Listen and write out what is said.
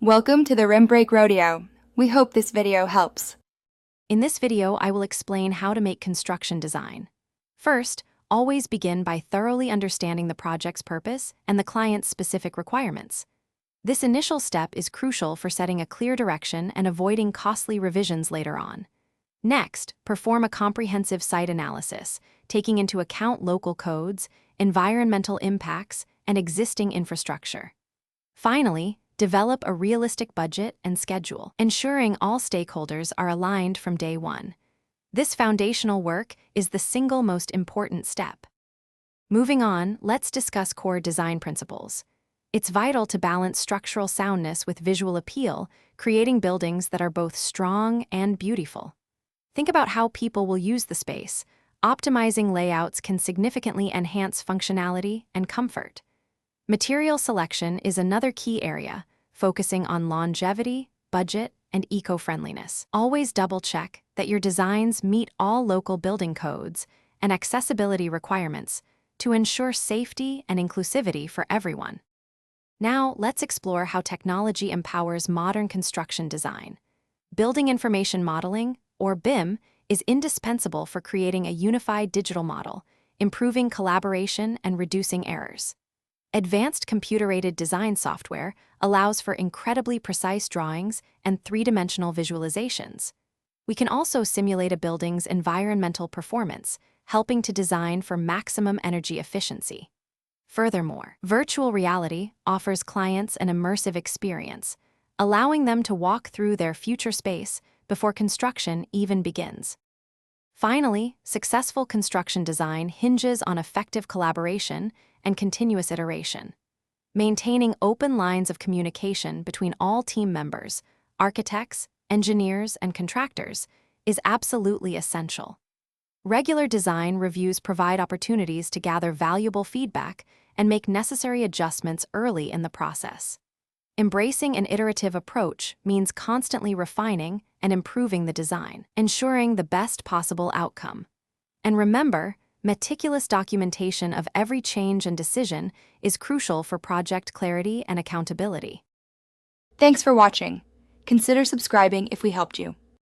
Welcome to the Rim Break Rodeo. We hope this video helps. In this video, I will explain how to make construction design. First, always begin by thoroughly understanding the project's purpose and the client's specific requirements. This initial step is crucial for setting a clear direction and avoiding costly revisions later on. Next, perform a comprehensive site analysis, taking into account local codes, environmental impacts, and existing infrastructure. Finally, develop a realistic budget and schedule, ensuring all stakeholders are aligned from day one. This foundational work is the single most important step. Moving on, let's discuss core design principles. It's vital to balance structural soundness with visual appeal, creating buildings that are both strong and beautiful. Think about how people will use the space. Optimizing layouts can significantly enhance functionality and comfort. Material selection is another key area, focusing on longevity, budget, and eco-friendliness. Always double-check that your designs meet all local building codes and accessibility requirements to ensure safety and inclusivity for everyone. Now, let's explore how technology empowers modern construction design. Building Information Modeling, or BIM, is indispensable for creating a unified digital model, improving collaboration and reducing errors. Advanced computer-aided design software allows for incredibly precise drawings and three-dimensional visualizations. We can also simulate a building's environmental performance, helping to design for maximum energy efficiency. Furthermore, virtual reality offers clients an immersive experience, allowing them to walk through their future space before construction even begins. Finally, successful construction design hinges on effective collaboration and continuous iteration. Maintaining open lines of communication between all team members, architects, engineers, and contractors is absolutely essential. Regular design reviews provide opportunities to gather valuable feedback and make necessary adjustments early in the process. Embracing an iterative approach means constantly refining and improving the design, ensuring the best possible outcome. And remember, meticulous documentation of every change and decision is crucial for project clarity and accountability. Thanks for watching. Consider subscribing if we helped you.